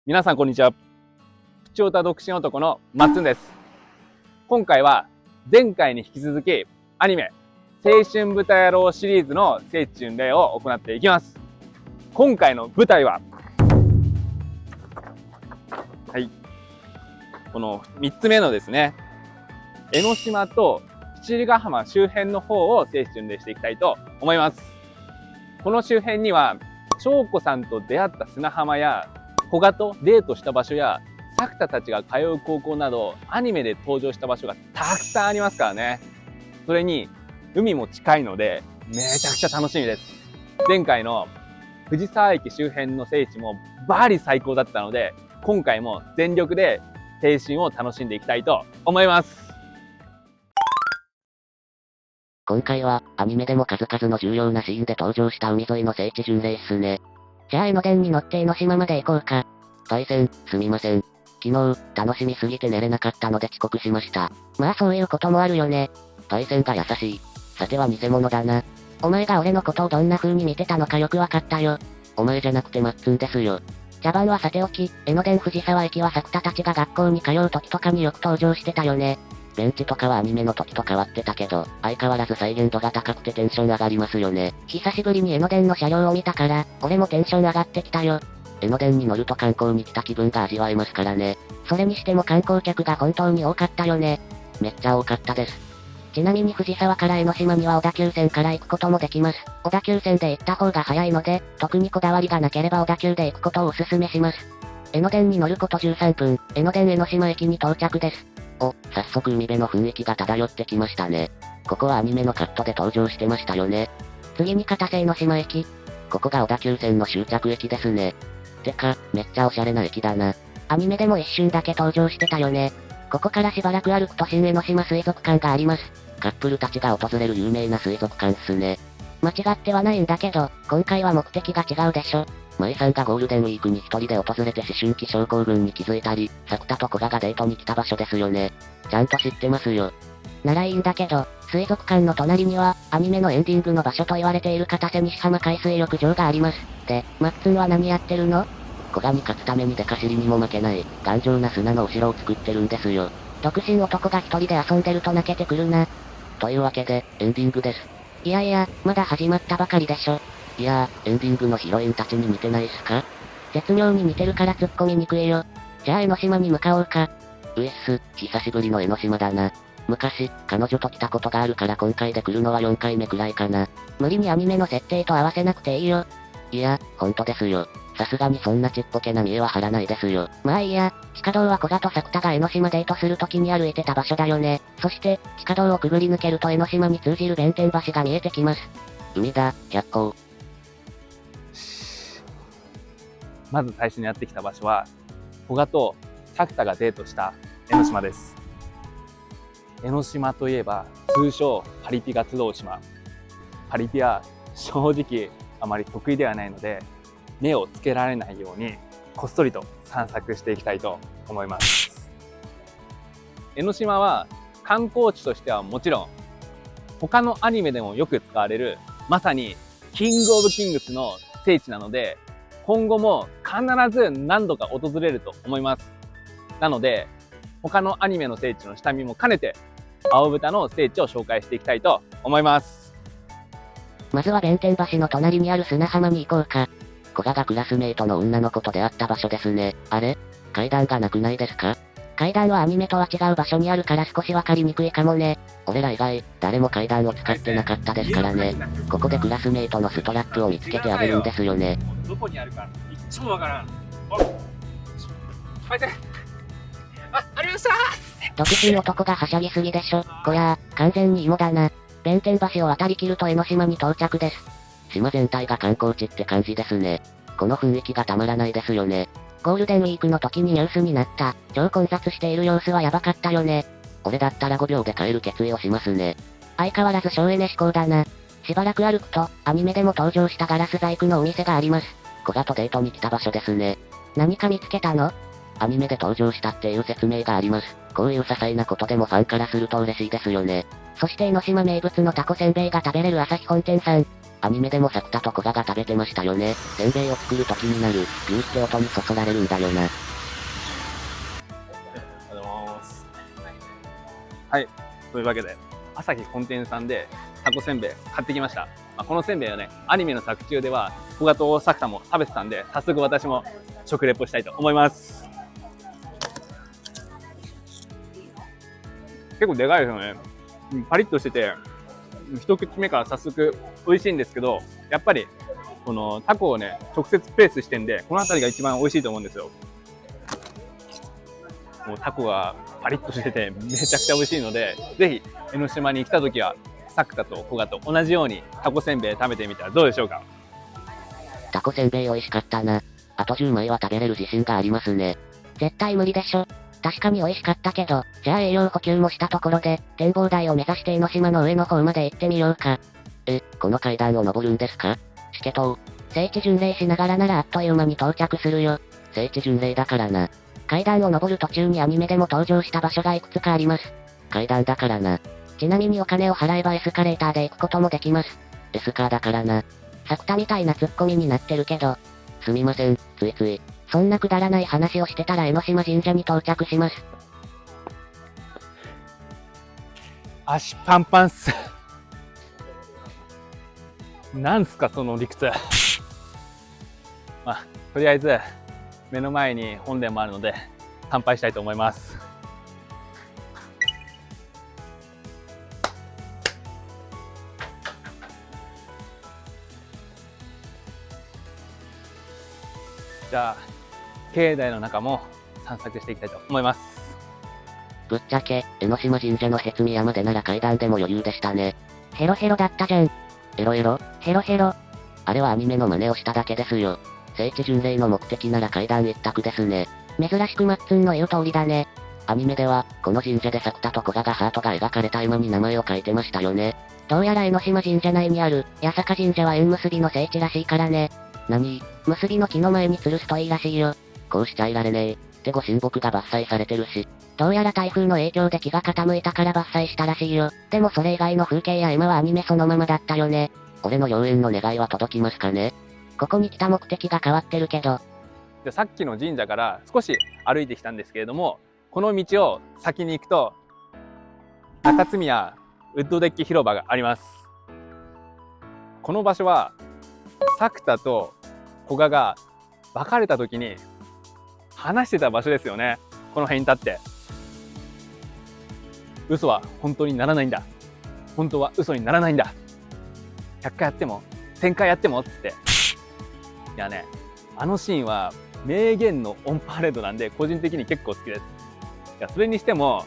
皆さんこんにちは。プチオタ独身男のまっつんです。今回は前回に引き続きアニメ青春豚野郎シリーズの聖地巡礼を行っていきます。今回の舞台はこの3つ目のですね、江ノ島と七里ヶ浜周辺の方を聖地巡礼していきたいと思います。この周辺には翔子さんと出会った砂浜や古賀とデートした場所や作田たちが通う高校などアニメで登場した場所がたくさんありますからね。それに海も近いのでめちゃくちゃ楽しみです。前回の藤沢駅周辺の聖地もバリ最高だったので、今回も全力で青春を楽しんでいきたいと思います。今回はアニメでも数々の重要なシーンで登場した海沿いの聖地巡礼っすね。じゃあ江ノ電に乗って江ノ島まで行こうか。パイセン、すみません。昨日、楽しみすぎて寝れなかったので遅刻しました。まあそういうこともあるよね。パイセンが優しい。さては偽物だな。お前が俺のことをどんな風に見てたのかよくわかったよ。お前じゃなくてマッツンですよ。茶番はさておき、江ノ電藤沢駅は作田たちが学校に通う時とかによく登場してたよね。ベンチとかはアニメの時と変わってたけど、相変わらず再現度が高くてテンション上がりますよね。久しぶりに江ノ電の車両を見たから、俺もテンション上がってきたよ。江ノ電に乗ると観光に来た気分が味わえますからね。それにしても観光客が本当に多かったよね。めっちゃ多かったです。ちなみに藤沢から江ノ島には小田急線から行くこともできます。小田急線で行った方が早いので、特にこだわりがなければ小田急で行くことをおすすめします。江ノ電に乗ること13分、江ノ電江ノ島駅に到着です。お、早速海辺の雰囲気が漂ってきましたね。ここはアニメのカットで登場してましたよね。次に片瀬江ノ島駅。ここが小田急線の終着駅ですね。てか、めっちゃおしゃれな駅だな。アニメでも一瞬だけ登場してたよね。ここからしばらく歩くと新江ノ島水族館があります。カップルたちが訪れる有名な水族館っすね。間違ってはないんだけど、今回は目的が違うでしょ。舞さんがゴールデンウィークに一人で訪れて思春期症候群に気づいたり、作田と古賀がデートに来た場所ですよね。ちゃんと知ってますよ。ならいいんだけど、水族館の隣には、アニメのエンディングの場所と言われている片瀬西浜海水浴場があります。で、マッツンは何やってるの？古賀に勝つためにデカ尻にも負けない、頑丈な砂のお城を作ってるんですよ。独身男が一人で遊んでると泣けてくるな。というわけで、エンディングです。いやいや、まだ始まったばかりでしょ。いやー、エンディングのヒロインたちに似てないっすか？絶妙に似てるから突っ込みにくいよ。じゃあ江ノ島に向かおうか。うえっす、久しぶりの江ノ島だな。昔、彼女と来たことがあるから今回で来るのは4回目くらいかな。無理にアニメの設定と合わせなくていいよ。いや、ほんとですよ。さすがにそんなちっぽけな見栄は張らないですよ。まあいいや、地下道は古賀と作田が江ノ島デートするときに歩いてた場所だよね。そして、地下道をくぐり抜けると江ノ島に通じる弁天橋が見えてきます。海だ、百光。まず最初にやってきた場所は古賀と作田がデートした江ノ島です。江ノ島といえば通称パリピが集う島。パリピは正直あまり得意ではないので、目をつけられないようにこっそりと散策していきたいと思います。江ノ島は観光地としてはもちろん、他のアニメでもよく使われるまさにキングオブキングスの聖地なので、今後も必ず何度か訪れると思います。なので他のアニメの聖地の下見も兼ねて青豚の聖地を紹介していきたいと思います。まずは弁天橋の隣にある砂浜に行こうか。古賀がクラスメイトの女の子と出会った場所ですね。あれ？階段がなくないですか？階段はアニメとは違う場所にあるから少しわかりにくいかもね。俺ら以外、誰も階段を使ってなかったですからね。ここでクラスメイトのストラップを見つけてあげるんですよね。どこにあるかいっつもわからん。ありましたー。独身男がはしゃぎすぎでしょ。こりゃあ、完全に芋だな。弁天橋を渡り切ると江ノ島に到着です。島全体が観光地って感じですね。この雰囲気がたまらないですよね。ゴールデンウィークの時にニュースになった、超混雑している様子はやばかったよね。俺だったら5秒で帰る決意をしますね。相変わらず省エネ志向だな。しばらく歩くと、アニメでも登場したガラス細工のお店があります。古賀とデートに来た場所ですね。何か見つけたの？アニメで登場したっていう説明があります。こういう些細なことでもファンからすると嬉しいですよね。そして江ノ島名物のタコせんべいが食べれる朝日本店さん。アニメでも作田と古賀が食べてましたよね。せんべいを作る時になる、ギューって音にそそられるんだよな。ありがとうございます。はい、というわけで朝日本店さんでタコせんべい買ってきました。このせんべいはね、アニメの作中では古賀と作田も食べてたんで、早速私も食レポしたいと思います。結構でかいですよね。パリッとしてて、一口目から早速美味しいんですけど、やっぱりこのタコをね直接ペースしてんで、この辺りが一番美味しいと思うんですよ。もうタコがパリッとしててめちゃくちゃ美味しいので、ぜひ江ノ島に来た時は作田と古賀と同じようにタコせんべい食べてみたらどうでしょうか。タコせんべい美味しかったな。あと10枚は食べれる自信がありますね。絶対無理でしょ。確かに美味しかったけど、じゃあ栄養補給もしたところで、展望台を目指して江ノ島の上の方まで行ってみようか。この階段を登るんですか？しけとう。聖地巡礼しながらならあっという間に到着するよ。聖地巡礼だからな。階段を登る途中にアニメでも登場した場所がいくつかあります。階段だからな。ちなみにお金を払えばエスカレーターで行くこともできます。エスカーだからな。作田みたいなツッコミになってるけど。すみません、ついつい。そんなくだらない話をしてたら江ノ島神社に到着します。足パンパンっす。なんすかその理屈。とりあえず目の前に本殿もあるので参拝したいと思います。じゃあ境内の中も散策していきたいと思います。ぶっちゃけ、江ノ島神社のへつみ山でなら階段でも余裕でしたね。ヘロヘロだったじゃん。エロエロ？ヘロヘロ。あれはアニメの真似をしただけですよ。聖地巡礼の目的なら階段一択ですね。珍しくマッツンの言う通りだね。アニメでは、この神社で作田と古賀がハートが描かれた絵馬に名前を書いてましたよね。どうやら江ノ島神社内にある、八坂神社は縁結びの聖地らしいからね。結びの木の前に吊るすといいらしいよ。こうしちゃいられねえ。ってご神木が伐採されてるし。どうやら台風の影響で木が傾いたから伐採したらしいよ。でもそれ以外の風景や絵馬はアニメそのままだったよね。俺の妖艶の願いは届きますかね？ここに来た目的が変わってるけど。でさっきの神社から少し歩いてきたんですけれども、この道を先に行くと中津宮ウッドデッキ広場があります。この場所は作田と古賀が別れた時に話してた場所ですよね。この辺に立って嘘は本当にならないんだ、本当は嘘にならないんだ、100回やっても1000回やってもっつって、いやね、あのシーンは名言のオンパレードなんで個人的に結構好きです。いやそれにしても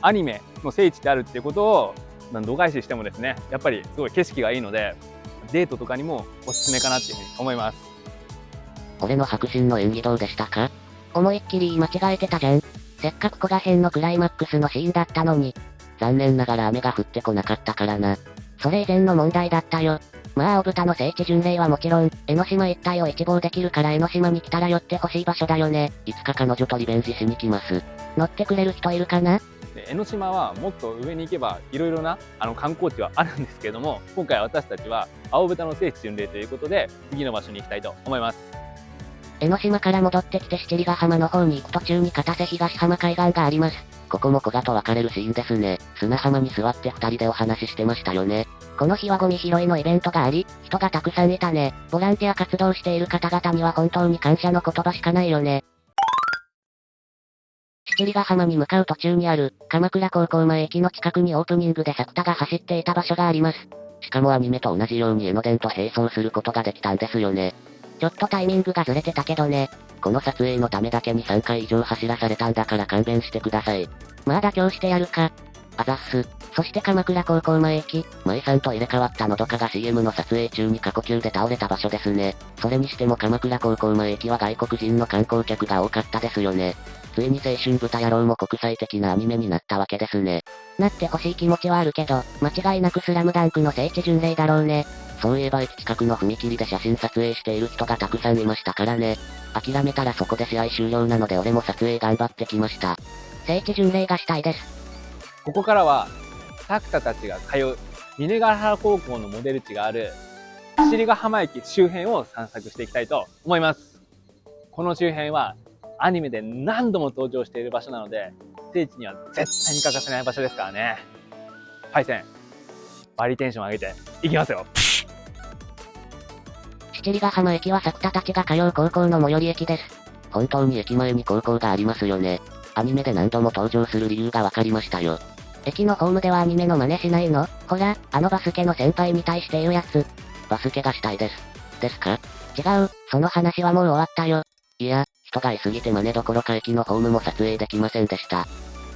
アニメの聖地であるっていうことを度外視してもですね、やっぱりすごい景色がいいのでデートとかにもおすすめかなっていうふうに思います。俺の迫真の演技どうでしたか？思いっきり言い間違えてたじゃん。せっかく古賀編のクライマックスのシーンだったのに。残念ながら雨が降ってこなかったからな。それ以前の問題だったよ。まあ青豚の聖地巡礼はもちろん、江ノ島一帯を一望できるから江ノ島に来たら寄ってほしい場所だよね。いつか彼女とリベンジしに来ます。乗ってくれる人いるかな？江ノ島はもっと上に行けばいろいろな観光地はあるんですけれども、今回私たちは青豚の聖地巡礼ということで次の場所に行きたいと思います。江ノ島から戻ってきて七里ヶ浜の方に行く途中に片瀬東浜海岸があります。ここも古賀と別れるシーンですね。砂浜に座って二人でお話ししてましたよね。この日はゴミ拾いのイベントがあり、人がたくさんいたね。ボランティア活動している方々には本当に感謝の言葉しかないよね。七里ヶ浜に向かう途中にある、鎌倉高校前駅の近くにオープニングで作田が走っていた場所があります。しかもアニメと同じように江ノ電と並走することができたんですよね。ちょっとタイミングがずれてたけどね。この撮影のためだけに3回以上走らされたんだから勘弁してください。まあ妥協してやるか。あざっす。そして鎌倉高校前駅。舞さんと入れ替わったのどかが CM の撮影中に過呼吸で倒れた場所ですね。それにしても鎌倉高校前駅は外国人の観光客が多かったですよね。ついに青春豚野郎も国際的なアニメになったわけですね。なってほしい気持ちはあるけど、間違いなくスラムダンクの聖地巡礼だろうね。そういえば駅近くの踏切で写真撮影している人がたくさんいましたからね。諦めたらそこで試合終了なので俺も撮影頑張ってきました。聖地巡礼がしたいです。ここからは作田たちが通う峰ヶ原高校のモデル地がある七里ヶ浜駅周辺を散策していきたいと思います。この周辺はアニメで何度も登場している場所なので、聖地には絶対に欠かせない場所ですからね。パイセン、バリテンション上げていきますよ。七里ヶ浜駅は作田たちが通う高校の最寄り駅です。本当に駅前に高校がありますよね。アニメで何度も登場する理由がわかりましたよ。駅のホームではアニメの真似しないの？ほら、あのバスケの先輩に対して言うやつ。バスケがしたいです。ですか？違う、その話はもう終わったよ。いや、人がいすぎて真似どころか駅のホームも撮影できませんでした。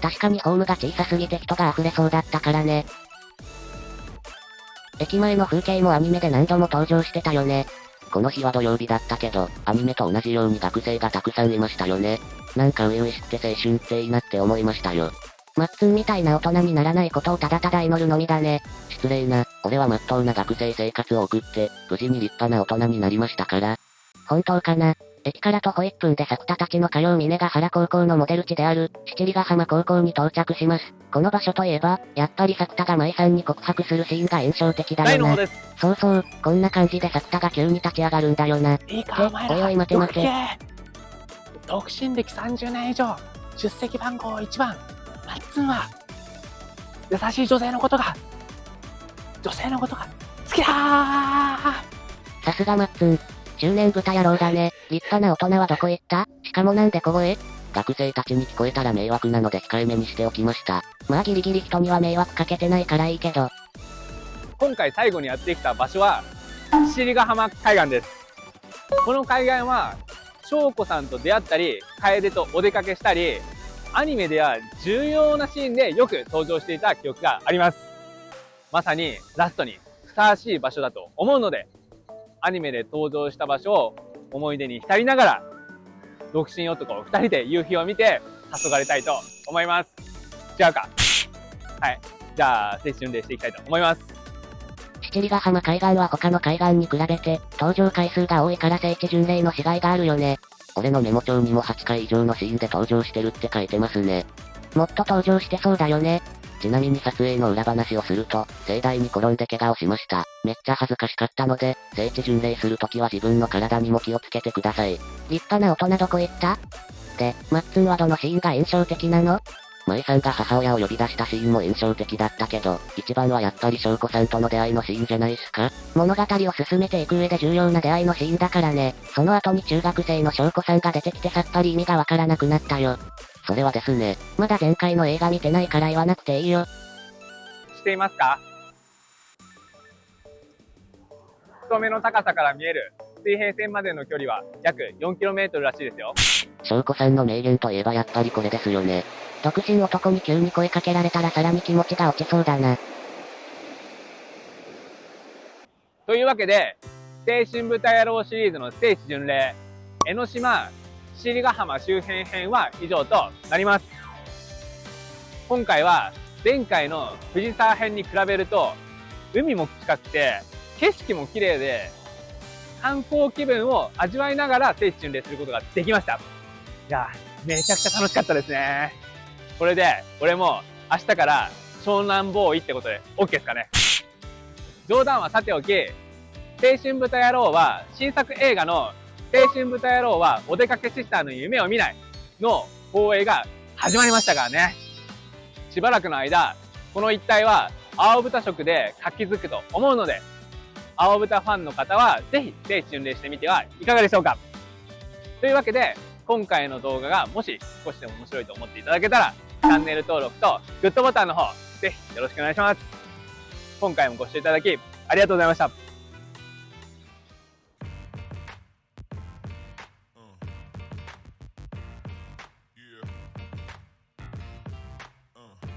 確かにホームが小さすぎて人が溢れそうだったからね。駅前の風景もアニメで何度も登場してたよね。この日は土曜日だったけど、アニメと同じように学生がたくさんいましたよね。なんか初々しくて青春っていいなって思いましたよ。マッツンみたいな大人にならないことをただただ祈るのみだね。失礼な、俺は真っ当な学生生活を送って、無事に立派な大人になりましたから。本当かな？駅から徒歩1分で作田たちの通う峰ヶ原高校のモデル地である、七里ヶ浜高校に到着します。この場所といえば、やっぱり作田が舞さんに告白するシーンが印象的だよな。そうそう、こんな感じで作田が急に立ち上がるんだよな。いいか、お前ら。おいおい待て待て。独身歴30年以上、出席番号1番、マッツンは、優しい女性のことが好きだー。さすがマッツン。中年豚野郎だね。立派な大人はどこ行った？しかもなんで小声？学生たちに聞こえたら迷惑なので控えめにしておきました。まあギリギリ人には迷惑かけてないからいいけど。今回最後にやってきた場所は、七里ヶ浜海岸です。この海岸は、翔子さんと出会ったり、楓とお出かけしたり、アニメでは重要なシーンでよく登場していた記憶があります。まさにラストにふさわしい場所だと思うので、アニメで登場した場所を思い出に浸りながら、独身男2人で夕日を見て黄昏りたいと思います。違うか。はい。じゃあ、青春でしていきたいと思います。七里ヶ浜海岸は他の海岸に比べて、登場回数が多いから聖地巡礼のしがいがあるよね。俺のメモ帳にも8回以上のシーンで登場してるって書いてますね。もっと登場してそうだよね。ちなみに撮影の裏話をすると、盛大に転んで怪我をしました。めっちゃ恥ずかしかったので、聖地巡礼するときは自分の体にも気をつけてください。立派な大人どこ行った？で、マッツンはどのシーンが印象的なの？舞さんが母親を呼び出したシーンも印象的だったけど、一番はやっぱり翔子さんとの出会いのシーンじゃないっすか？物語を進めていく上で重要な出会いのシーンだからね。その後に中学生の翔子さんが出てきてさっぱり意味がわからなくなったよ。それはですね。まだ前回の映画見てないから言わなくていいよ。していますか？太めの高さから見える水平線までの距離は約 4km らしいですよ。翔子さんの名言といえばやっぱりこれですよね。独身男に急に声かけられたらさらに気持ちが落ちそうだな。というわけで、青春豚野郎シリーズの聖地巡礼、江ノ島、七里ヶ浜周辺編は以上となります。今回は前回の藤沢編に比べると、海も近くて、景色も綺麗で、観光気分を味わいながら聖地巡礼することができました。いや、めちゃくちゃ楽しかったですね。これで、俺も明日から湘南ボーイってことで OK ですかね。冗談はさておき、青春豚野郎は新作映画の青春豚野郎はお出かけシスターの夢を見ないの放映が始まりましたからね。しばらくの間、この一帯は青豚色で活気づくと思うので、青豚ファンの方はぜひ聖地巡礼してみてはいかがでしょうか。というわけで、今回の動画がもし少しでも面白いと思っていただけたら、チャンネル登録とグッドボタンの方、ぜひよろしくお願いします。今回もご視聴いただきありがとうございました。